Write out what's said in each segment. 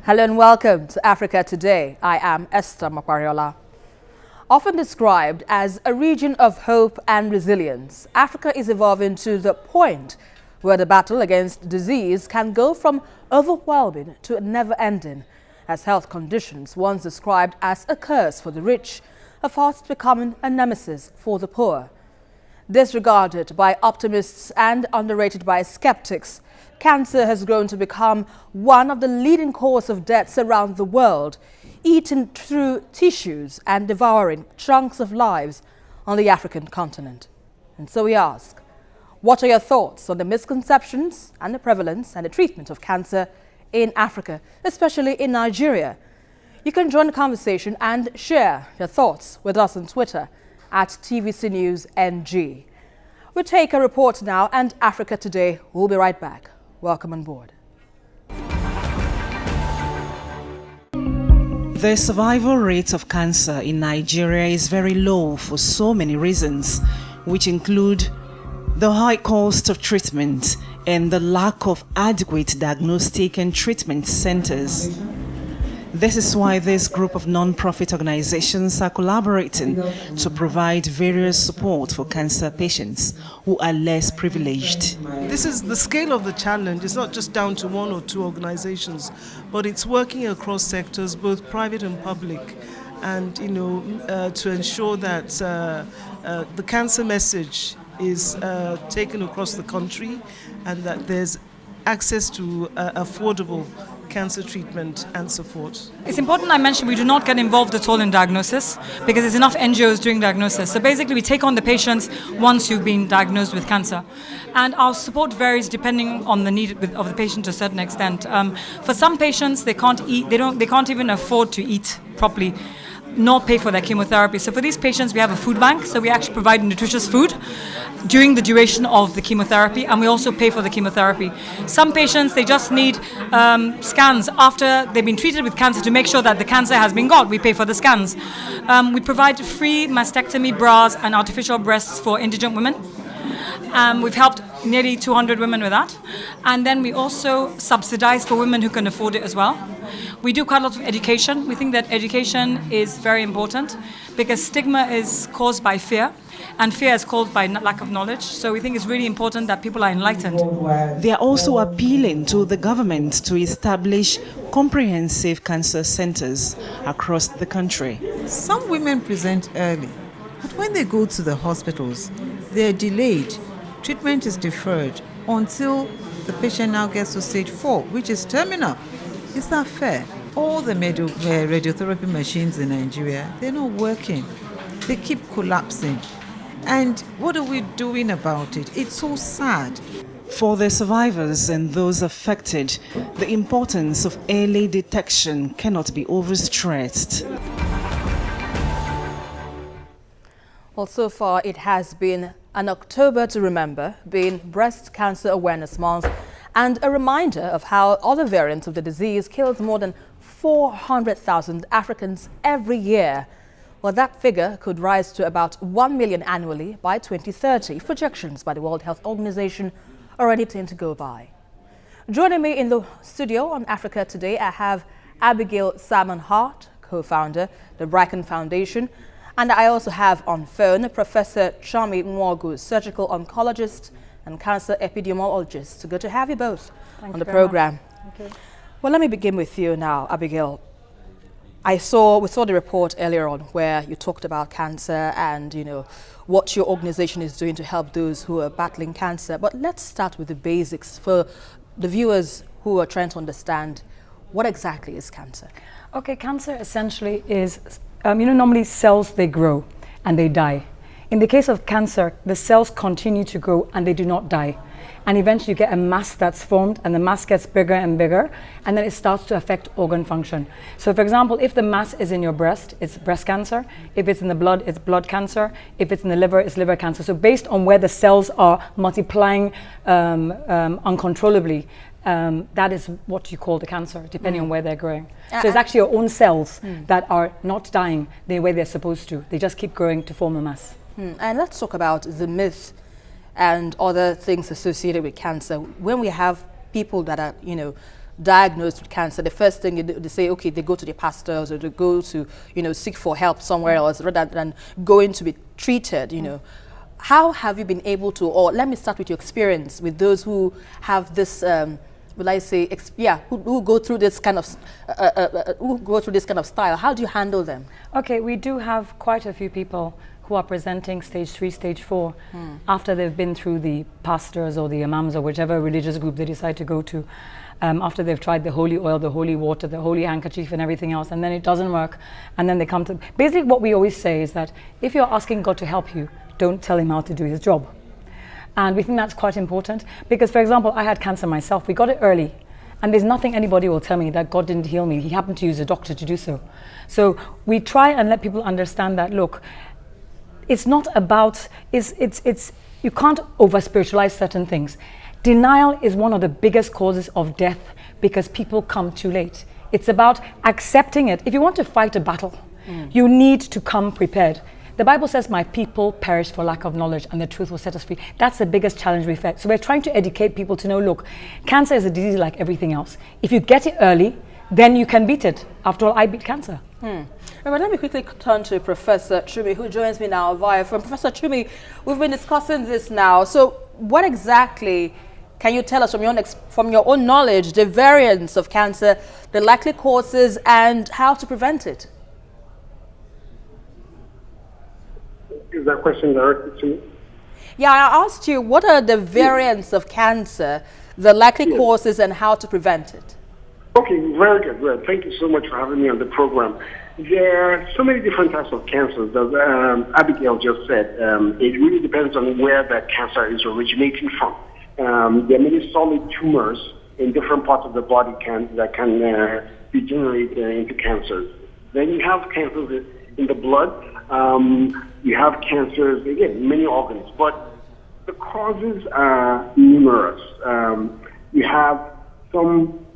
Hello and welcome to Africa Today. I am Esther Makwariola. Often described as a region of hope and resilience, Africa is evolving to the point where the battle against disease can go from overwhelming to never-ending, as health conditions once described as a curse for the rich are fast becoming a nemesis for the poor. Disregarded by optimists and underrated by skeptics, cancer has grown to become one of the leading causes of deaths around the world, eating through tissues and devouring chunks of lives on the African continent. And so we ask, what are your thoughts on the misconceptions and the prevalence and the treatment of cancer in Africa, especially in Nigeria? You can join the conversation and share your thoughts with us on Twitter at TVC News NG. We'll take a report now, and Africa Today will be right back. Welcome on board. The survival rate of cancer in Nigeria is very low for so many reasons, which include the high cost of treatment and the lack of adequate diagnostic and treatment centers. This is why this group of non-profit organizations are collaborating to provide various support for cancer patients who are less privileged. This is the scale of the challenge. It's not just down to one or two organizations, but it's working across sectors, both private and public, and to ensure that the cancer message is taken across the country and that there's access to affordable cancer treatment and support. It's important I mention we do not get involved at all in diagnosis because there's enough NGOs doing diagnosis. So basically we take on the patients once you've been diagnosed with cancer. And our support varies depending on the need of the patient to a certain extent. For some patients, they can't eat, they can't even afford to eat properly, nor pay for their chemotherapy. So for these patients, we have a food bank. So we actually provide nutritious food during the duration of the chemotherapy, and we also pay for the chemotherapy. Some patients, they just need scans after they've been treated with cancer to make sure that the cancer has been got. We pay for the scans. We provide free mastectomy bras and artificial breasts for indigent women. We've helped nearly 200 women with that. And then we also subsidize for women who can afford it as well. We do quite a lot of education. We think that education is very important because stigma is caused by fear and fear is caused by lack of knowledge. So we think it's really important that people are enlightened. They are also appealing to the government to establish comprehensive cancer centers across the country. Some women present early, but when they go to the hospitals, they're delayed. Treatment is deferred until the patient now gets to stage 4, which is terminal. Is that fair? All the radiotherapy machines in Nigeria, they're not working. They keep collapsing. And what are we doing about it? It's so sad. For the survivors and those affected, the importance of early detection cannot be overstressed. Well, so far it has been an October to remember, being Breast Cancer Awareness Month, and a reminder of how other variants of the disease kills more than 400,000 Africans every year. Well, that figure could rise to about 1 million annually by 2030. Projections by the World Health Organization are anything to go by. Joining me in the studio on Africa Today, I have Abigail Salmon Hart, co-founder, the Bracken Foundation, and I also have on phone Professor Chomi Nwogu, surgical oncologist and cancer epidemiologist. Good to have you both on the program. Okay. Well, let me begin with you now, Abigail. We saw the report earlier on where you talked about cancer and what your organization is doing to help those who are battling cancer. But let's start with the basics for the viewers who are trying to understand what exactly is cancer. Okay, cancer essentially is, normally cells, they grow and they die. In the case of cancer, the cells continue to grow and they do not die. And eventually you get a mass that's formed and the mass gets bigger and bigger and then it starts to affect organ function. So for example, if the mass is in your breast, it's breast cancer. If it's in the blood, it's blood cancer. If it's in the liver, it's liver cancer. So based on where the cells are multiplying uncontrollably, that is what you call the cancer, depending on where they're growing. So it's actually your own cells that are not dying the way they're supposed to. They just keep growing to form a mass. And let's talk about the myth and other things associated with cancer. When we have people that are, diagnosed with cancer, the first thing they say, okay, they go to the pastors or they go to, seek for help somewhere else rather than going to be treated, How have you been able to, or let me start with your experience with those who have this, who go through this kind of, style? How do you handle them? Okay, we do have quite a few people who are presenting stage 3, stage 4 after they've been through the pastors or the imams or whichever religious group they decide to go to, after they've tried the holy oil, the holy water, the holy handkerchief and everything else, and then it doesn't work, and then they come to, basically what we always say is that if you're asking God to help you, don't tell him how to do his job. And we think that's quite important because, for example, I had cancer myself. We got it early. And there's nothing anybody will tell me that God didn't heal me. He happened to use a doctor to do so. So we try and let people understand that, look, it's not about, you can't over-spiritualize certain things. Denial is one of the biggest causes of death because people come too late. It's about accepting it. If you want to fight a battle, you need to come prepared. The Bible says, my people perish for lack of knowledge and the truth will set us free. That's the biggest challenge we face. So we're trying to educate people to know, look, cancer is a disease like everything else. If you get it early, then you can beat it. After all, I beat cancer. Right, let me quickly turn to Professor Chumi, who joins me now via phone. Professor Chumi, we've been discussing this now. So what exactly can you tell us from your own knowledge, the variants of cancer, the likely causes, and how to prevent it? Is that question directed to me? Yeah, I asked you, what are the variants of cancer, the likely causes, and how to prevent it? Okay, very good. Well, thank you so much for having me on the program. There are so many different types of cancers, as Abigail just said. It really depends on where that cancer is originating from. There are many solid tumors in different parts of the body that can degenerate into cancers. Then you have cancers in the blood. You have cancers, again, many organs, but the causes are numerous. You have some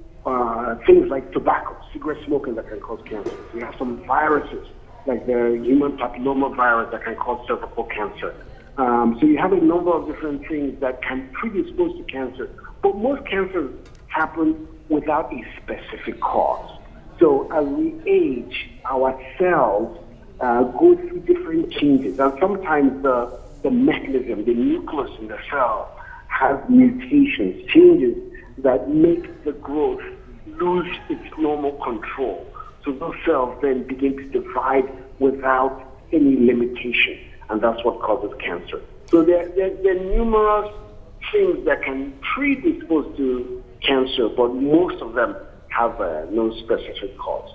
things like tobacco, cigarette smoking that can cause cancer. You have some viruses, like the human papilloma virus that can cause cervical cancer. So you have a number of different things that can predispose to cancer, but most cancers happen without a specific cause. So as we age, our cells go through different changes, and sometimes the mechanism, the nucleus in the cell, has mutations, changes that make the growth lose its normal control. So those cells then begin to divide without any limitation, and that's what causes cancer. So there are numerous things that can predispose to cancer, but most of them have no specific cause.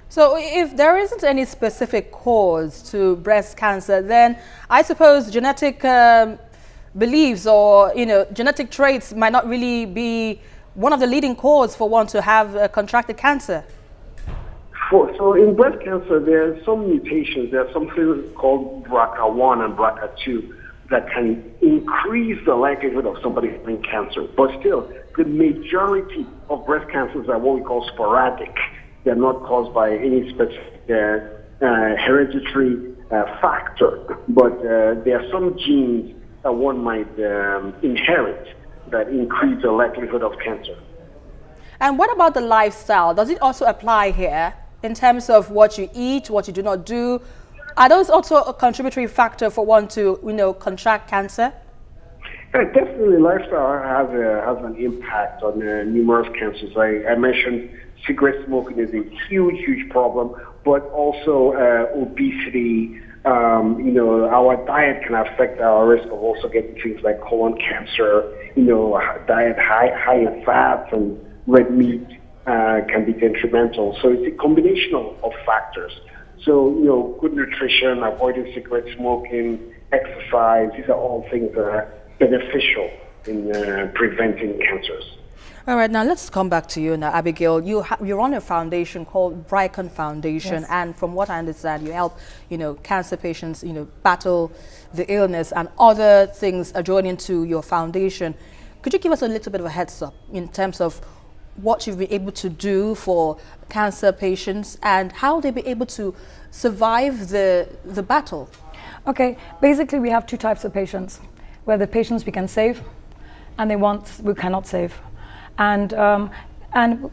So if there isn't any specific cause to breast cancer, then I suppose genetic beliefs or genetic traits might not really be one of the leading causes for one to have contracted cancer. So in breast cancer, there are some mutations. There are some things called BRCA1 and BRCA2 that can increase the likelihood of somebody having cancer. But still, the majority of breast cancers are what we call sporadic. They're not caused by any specific hereditary factor, but there are some genes that one might inherit that increase the likelihood of cancer. And what about the lifestyle? Does it also apply here in terms of what you eat, what you do not do? Are those also a contributory factor for one to, contract cancer? Yeah, definitely, lifestyle has an impact on numerous cancers. I mentioned cigarette smoking is a huge problem, but also obesity. Our diet can affect our risk of also getting things like colon cancer. Diet high in fats and red meat can be detrimental. So it's a combination of factors. So, good nutrition, avoiding cigarette smoking, exercise, these are all things that are beneficial in preventing cancers. All right, now let's come back to you now, Abigail. You run a foundation called Brycon Foundation, yes. And from what I understand, you help, cancer patients, battle the illness, and other things are joined into your foundation. Could you give us a little bit of a heads up in terms of what you've been able to do for cancer patients and how they'll be able to survive the battle? Okay, basically we have two types of patients, where the patients we can save and the ones we cannot save. And And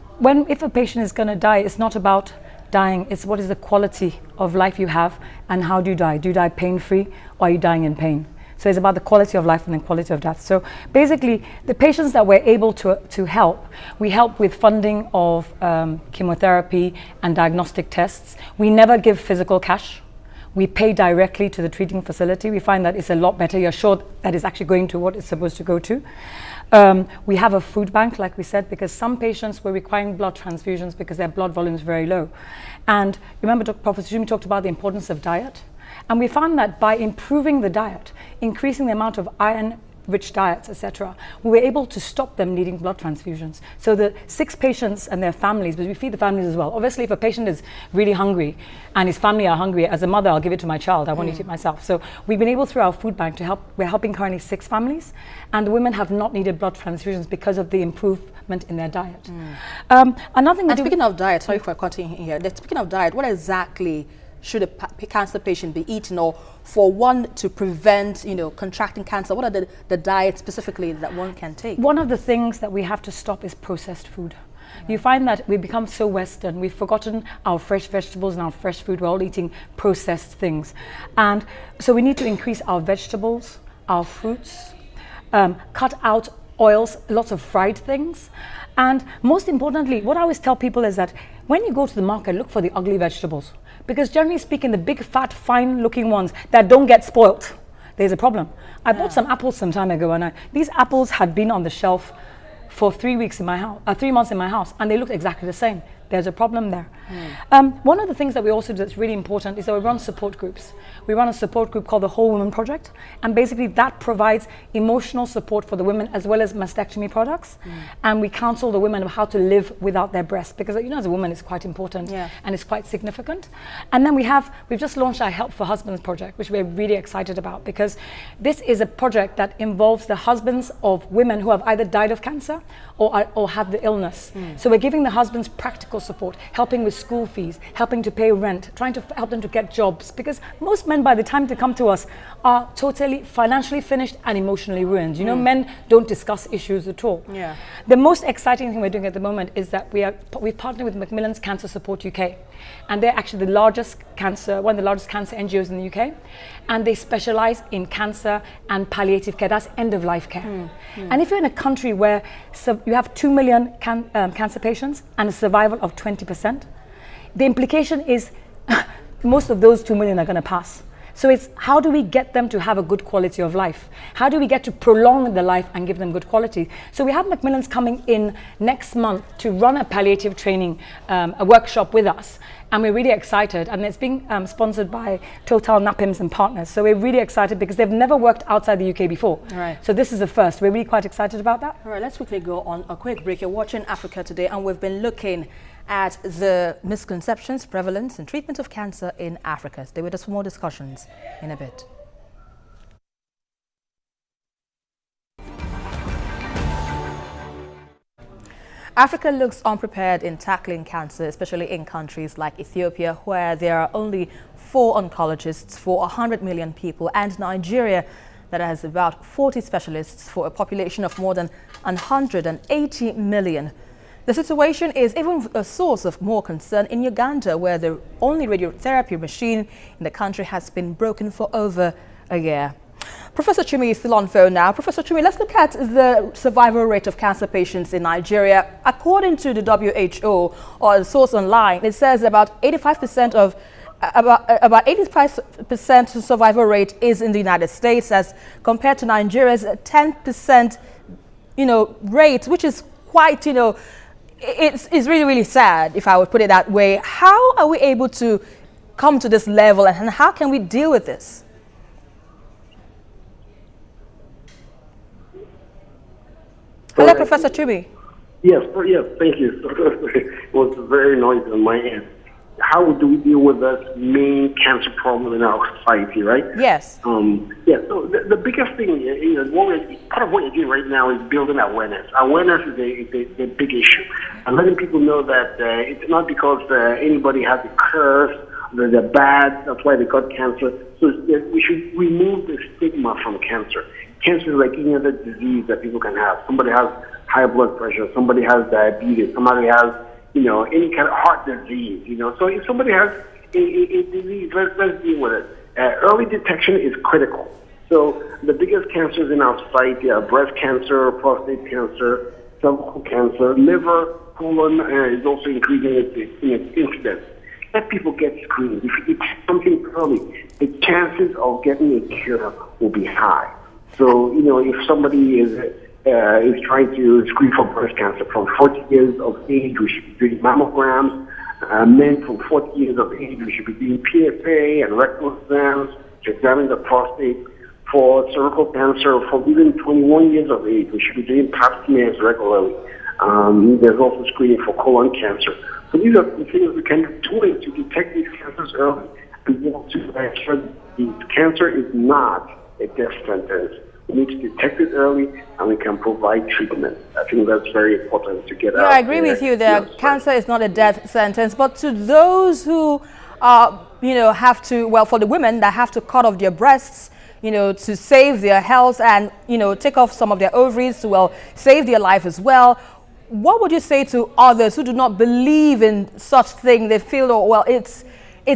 if a patient is going to die, it's not about dying, it's what is the quality of life you have and how do you die? Do you die pain-free or are you dying in pain? So it's about the quality of life and the quality of death. So basically, the patients that we're able to help, we help with funding of chemotherapy and diagnostic tests. We never give physical cash. We pay directly to the treating facility. We find that it's a lot better. You're sure that it's actually going to what it's supposed to go to. We have a food bank, like we said, because some patients were requiring blood transfusions because their blood volume is very low. And remember, Professor Jimmy talked about the importance of diet. And we found that by improving the diet, increasing the amount of iron-rich diets, etc., we were able to stop them needing blood transfusions. So the 6 patients and their families, because we feed the families as well. Obviously, if a patient is really hungry and his family are hungry, as a mother, I'll give it to my child. I won't eat it myself. So we've been able, through our food bank, to help. We're helping currently 6 families, and the women have not needed blood transfusions because of the improvement in their diet. Another thing. And speaking of diet, sorry for cutting here. Speaking of diet, what exactly should a cancer patient be eating, or for one to prevent, contracting cancer? What are the diets specifically that one can take? One of the things that we have to stop is processed food. You find that we become so Western, we've forgotten our fresh vegetables and our fresh food. We're all eating processed things. And so we need to increase our vegetables, our fruits, cut out oils, lots of fried things. And most importantly, what I always tell people is that when you go to the market, look for the ugly vegetables. Because generally speaking, the big, fat, fine-looking ones that don't get spoilt, there's a problem. I bought some apples some time ago, and these apples had been on the shelf for 3 weeks in my house, 3 months in my house, and they looked exactly the same. There's a problem there. One of the things that we also do that's really important is that we run support groups. We run a support group called the Whole Woman Project, and basically that provides emotional support for the women as well as mastectomy products. And we counsel the women of how to live without their breasts, because as a woman it's quite important and it's quite significant. And then we've just launched our Help for Husbands project, which we're really excited about, because this is a project that involves the husbands of women who have either died of cancer or have the illness. So we're giving the husbands practical support, helping with school fees, helping to pay rent, trying to help them to get jobs, because most men, by the time they come to us, are totally financially finished and emotionally ruined. Men don't discuss issues at all. The most exciting thing we're doing at the moment is that we've partnered with Macmillan's Cancer Support UK, and they're actually one of the largest cancer NGOs in the UK, and they specialize in cancer and palliative care. That's end-of-life care. And if you're in a country where you have 2 million cancer patients and a survival of 20%, the implication is most of those 2 million are going to pass. So it's how do we get them to have a good quality of life? How do we get to prolong the life and give them good quality? So we have Macmillan's coming in next month to run a palliative training, a workshop with us. And we're really excited. And it's being sponsored by Total Napims and Partners. So we're really excited because they've never worked outside the UK before. Right. So this is the first. We're really quite excited about that. All right, let's quickly go on a quick break. You're watching Africa Today, and we've been looking at the misconceptions, prevalence, and treatment of cancer in Africa. Stay with us for more discussions in a bit. Africa looks unprepared in tackling cancer, especially in countries like Ethiopia, where there are only 4 oncologists for 100 million people, and Nigeria, that has about 40 specialists for a population of more than 180 million. The situation is even a source of more concern in Uganda, where the only radiotherapy machine in the country has been broken for over a year. Professor Chumi is still on phone now. Professor Chumi, let's look at the survival rate of cancer patients in Nigeria. According to the WHO or the source online, it says about 85% of about 85% survival rate is in the United States, as compared to Nigeria's 10% rate, which is quite it's really, really sad, if I would put it that way. How are we able to come to this level, and how can we deal with this? Hello, Professor Chumi. Yes, thank you. It was very noisy on my end. How do we deal with this main cancer problem in our society, right? Yes. So the biggest thing, part of what you're doing right now is building awareness. Awareness is a big issue. And letting people know that it's not because anybody has a curse, that they're bad, that's why they got cancer. So we should remove the stigma from cancer. Cancer is like any other disease that people can have. Somebody has high blood pressure, somebody has diabetes, somebody has, any kind of heart disease, So if somebody has a disease, let's deal with it. Early detection is critical. So the biggest cancers in our society are breast cancer, prostate cancer, cervical cancer, liver, colon is also increasing its incidence. Let people get screened. If you detect something early, the chances of getting a cure will be high. So, if somebody is trying to screen for breast cancer from 40 years of age, we should be doing mammograms. Men from 40 years of age, we should be doing PSA and rectal exams to examine the prostate. For cervical cancer, from even 21 years of age, we should be doing pap smears regularly. There's also screening for colon cancer. So these are the things we can do to detect these cancers early. We want to make sure the cancer is not a death sentence. We need to detect it early, and we can provide treatment. I think that's very important to get out. Yeah, I agree with you there. Cancer is not a death sentence, but to those who have to, well, for the women that have to cut off their breasts, to save their health and, take off some of their ovaries to, well, save their life as well. What would you say to others who do not believe in such thing? They feel, oh, well, it's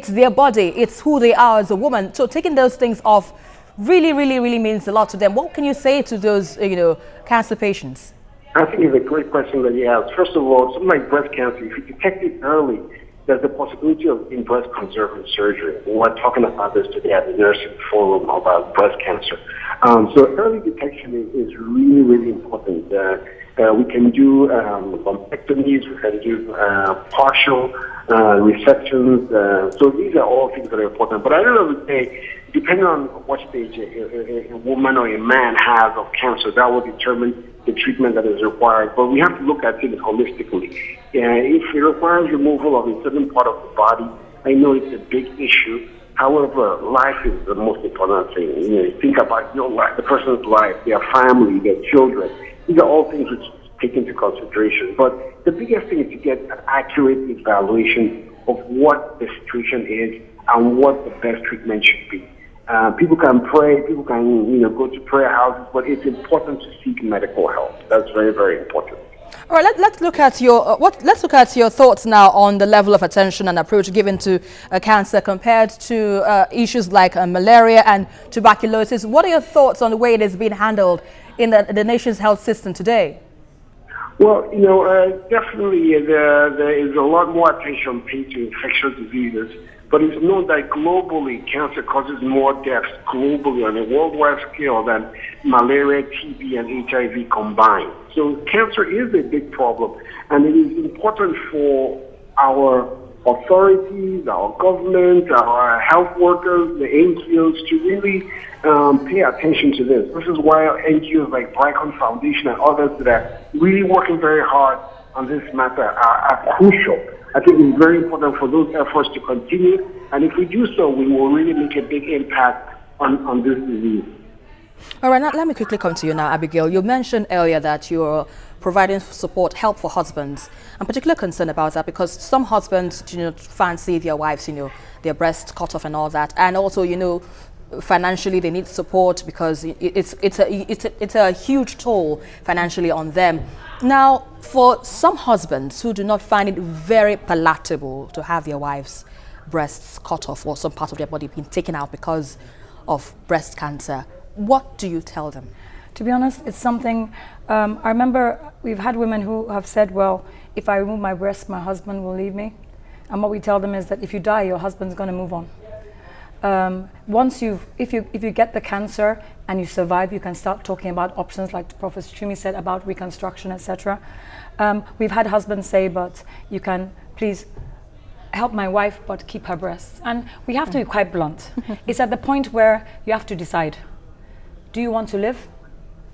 their body, it's who they are as a woman. So taking those things off really, really, really means a lot to them. What can you say to those, cancer patients? I think it's a great question that you asked. First of all, something like breast cancer, if you detect it early, there's the possibility of doing breast conserving surgery. We're talking about this today at the nursing forum about breast cancer. So early detection is really, really important. We can do lumpectomies, we can do partial resections. So these are all things that are important. But I would say, depending on what stage a woman or a man has of cancer, that will determine the treatment that is required. But we have to look at things holistically. If it requires removal of a certain part of the body, I know it's a big issue. However, life is the most important thing. Think about your life, the person's life, their family, their children. These are all things which take into consideration. But the biggest thing is to get an accurate evaluation of what the situation is and what the best treatment should be. People can pray, people can go to prayer houses, but it's important to seek medical help. That's very, very important. All right, let's look at your thoughts now on the level of attention and approach given to cancer compared to issues like malaria and tuberculosis. What are your thoughts on the way it is being handled in the nation's health system today? Well, definitely there is a lot more attention paid to infectious diseases, but it's known that globally cancer causes more deaths globally on a worldwide scale than malaria, TB, and HIV combined. So cancer is a big problem, and it is important for our authorities, our government, our health workers, the NGOs to really pay attention to this. This is why NGOs like Bricon Foundation and others that are really working very hard on this matter are crucial. I think it's very important for those efforts to continue, and if we do so, we will really make a big impact on this disease. All right, now let me quickly come to you now, Abigail. You mentioned earlier that you're providing support, help for husbands. I'm particularly concerned about that because some husbands, fancy their wives, their breasts cut off and all that, and also, financially they need support because it's a huge toll financially on them. Now, for some husbands who do not find it very palatable to have their wives' breasts cut off or some part of their body being taken out because of breast cancer, what do you tell them? To be honest, it's something, I remember we've had women who have said, well, if I remove my breast, my husband will leave me. And what we tell them is that if you die, your husband's going to move on. If you get the cancer and you survive, you can start talking about options like Professor Chumi said about reconstruction, etc. We've had husbands say, but you can please help my wife, but keep her breasts. And we have to be quite blunt. It's at the point where you have to decide, do you want to live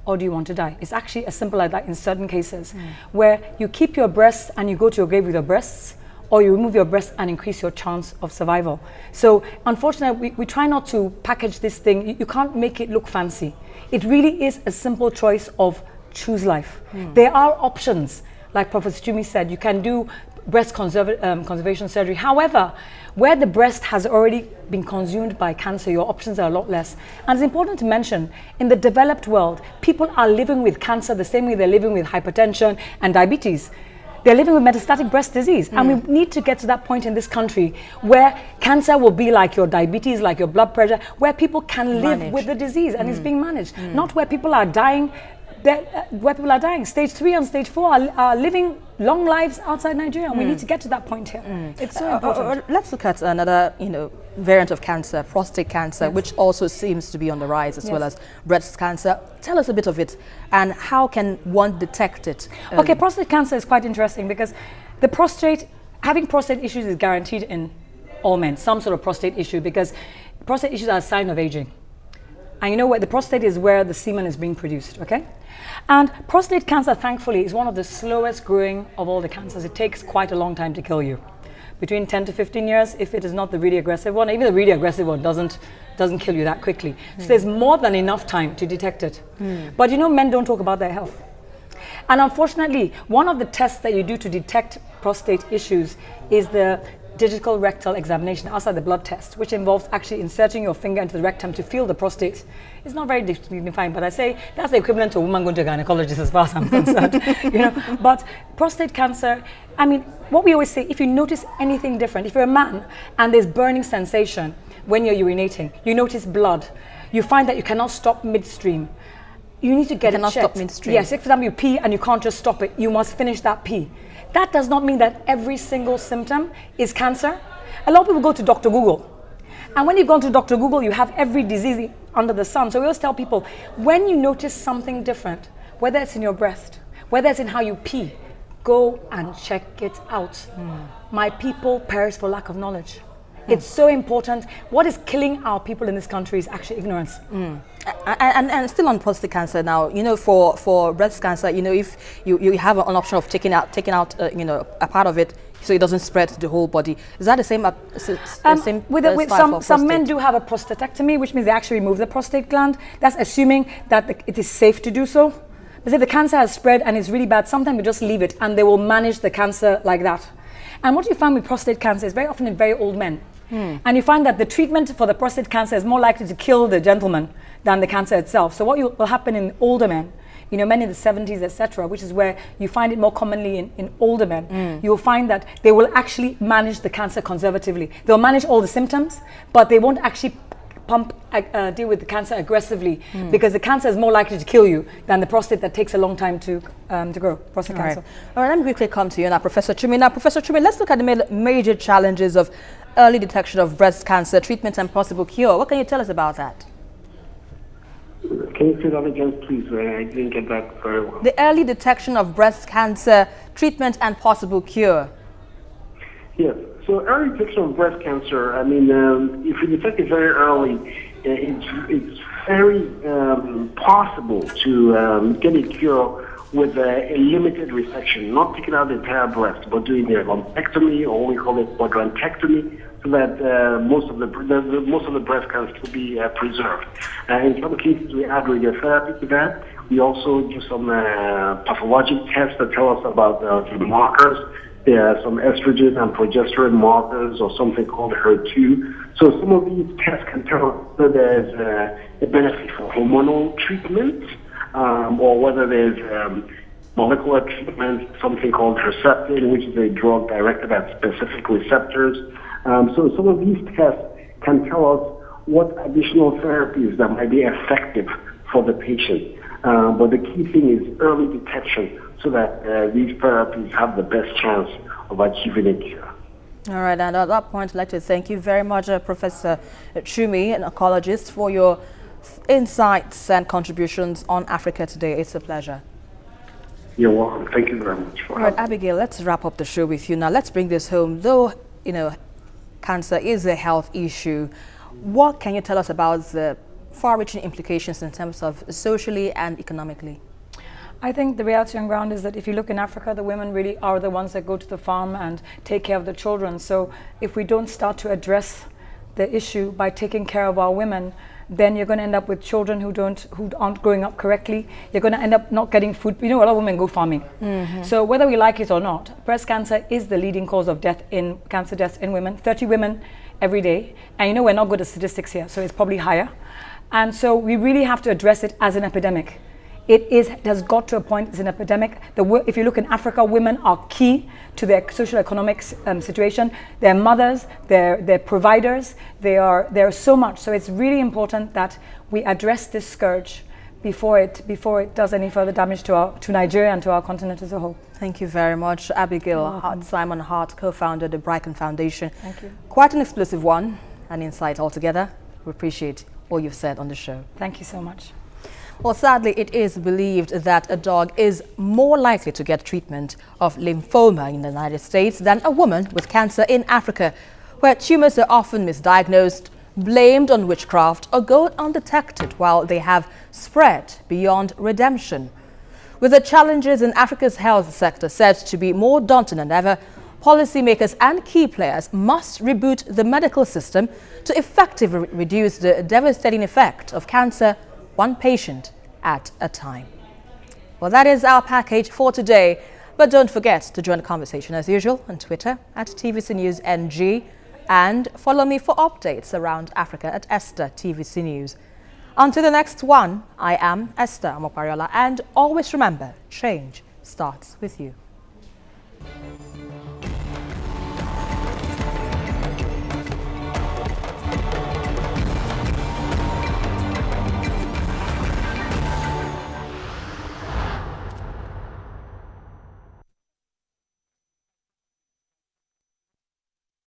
or do you want to die? It's actually as simple as that in certain cases, where you keep your breasts and you go to your grave with your breasts, or you remove your breast and increase your chance of survival. So unfortunately, we try not to package this thing. You can't make it look fancy. It really is a simple choice of choose life. There are options. Like Professor Chumi said, you can do breast conservation surgery. However, where the breast has already been consumed by cancer, your options are a lot less. And it's important to mention, in the developed world, people are living with cancer the same way they're living with hypertension and diabetes. They're living with metastatic breast disease. And we need to get to that point in this country where cancer will be like your diabetes, like your blood pressure, where people can live with the disease and it's being managed. Not where people are dying. Where people are dying. Stage 3 and stage 4 are living long lives outside Nigeria, and we need to get to that point here. It's so important. Let's look at another, variant of cancer, prostate cancer, which also seems to be on the rise, as well as breast cancer. Tell us a bit of it, and how can one detect it? Okay, prostate cancer is quite interesting because having prostate issues is guaranteed in all men, some sort of prostate issue, because prostate issues are a sign of aging. And you know what? The prostate is where the semen is being produced, okay? And prostate cancer, thankfully, is one of the slowest growing of all the cancers. It takes quite a long time to kill you. Between 10 to 15 years, if it is not the really aggressive one. Even the really aggressive one doesn't kill you that quickly. So there's more than enough time to detect it. But men don't talk about their health. And unfortunately, one of the tests that you do to detect prostate issues is the digital rectal examination outside the blood test, which involves actually inserting your finger into the rectum to feel the prostate. It's not very dignified, but I say that's the equivalent to a woman going to a gynecologist as far as I'm concerned. But prostate cancer, what we always say, if you notice anything different, if you're a man and there's burning sensation when you're urinating, you notice blood, you find that you cannot stop midstream, you need to get it checked. Stop midstream. Yes, if for example you pee and you can't just stop it, you must finish that pee. That does not mean that every single symptom is cancer. A lot of people go to Dr. Google. And when you go to Dr. Google, you have every disease under the sun. So we always tell people, when you notice something different, whether it's in your breast, whether it's in how you pee, go and check it out. My people perish for lack of knowledge. It's so important. What is killing our people in this country is actually ignorance. And still on prostate cancer now, for breast cancer, if you have an option of taking out a part of it so it doesn't spread to the whole body. Is that the same? Some men do have a prostatectomy, which means they actually remove the prostate gland. That's assuming that it is safe to do so. But if the cancer has spread and it's really bad, sometimes we just leave it and they will manage the cancer like that. And what you find with prostate cancer is very often in very old men. And you find that the treatment for the prostate cancer is more likely to kill the gentleman than the cancer itself. So what will happen in older men, men in the 70s, etc., which is where you find it more commonly in older men, you'll find that they will actually manage the cancer conservatively. They'll manage all the symptoms, but they won't actually deal with the cancer aggressively, because the cancer is more likely to kill you than the prostate that takes a long time to grow, prostate cancer. All right, let me quickly come to you now, Professor Chumi. Now, Professor Chumi, let's look at the major challenges of early detection of breast cancer, treatment and possible cure. What can you tell us about that? Can you say that again, please? I didn't get that very well. The early detection of breast cancer, treatment and possible cure. Yes. So early detection of breast cancer, if you detect it very early, it's very possible to get a cure with a limited resection, not taking out the entire breast, but doing a lumpectomy, or we call it quadrantectomy, so that most of the breast can still be preserved. In some cases, we add radiotherapy to that. We also do some pathologic tests that tell us about the markers. There are some estrogen and progesterone markers, or something called HER2. So some of these tests can tell us whether there's a benefit for hormonal treatment, or whether there's molecular treatment, something called Herceptin, which is a drug directed at specific receptors. So some of these tests can tell us what additional therapies that might be effective for the patient. But the key thing is early detection, so that these therapies have the best chance of achieving a cure. All right, and at that point, I'd like to thank you very much, Professor Chumi, an oncologist, for your insights and contributions on Africa Today. It's a pleasure. You're welcome. Thank you very much. All right, Abigail, let's wrap up the show with you. Now, let's bring this home. Though, cancer is a health issue, what can you tell us about the far-reaching implications in terms of socially and economically? I think the reality on ground is that if you look in Africa, the women really are the ones that go to the farm and take care of the children. So if we don't start to address the issue by taking care of our women, then you're going to end up with children who aren't growing up correctly. You're going to end up not getting food. You know, a lot of women go farming. So whether we like it or not, breast cancer is the leading cause of cancer deaths in women. 30 women every day. And you know, we're not good at statistics here, so it's probably higher. And so we really have to address it as an epidemic. It has got to a point, it's an epidemic. If you look in Africa, women are key to their social economic situation. They're mothers, they're providers, they're so much. So it's really important that we address this scourge before it does any further damage to Nigeria and to our continent as a whole. Thank you very much, Abigail Simon Hart, co-founder of the Brighton Foundation. Thank you. Quite an explosive one, an insight altogether. We appreciate all you've said on the show. Thank you so much. Well, sadly, it is believed that a dog is more likely to get treatment of lymphoma in the United States than a woman with cancer in Africa, where tumors are often misdiagnosed, blamed on witchcraft, or go undetected while they have spread beyond redemption. With the challenges in Africa's health sector said to be more daunting than ever, policymakers and key players must reboot the medical system to effectively reduce the devastating effect of cancer, one patient at a time. Well, that is our package for today. But don't forget to join the conversation as usual on Twitter at TVC News NG, and follow me for updates around Africa at Esther TVC News. Until the next one, I am Esther Amopariola, and always remember, change starts with you.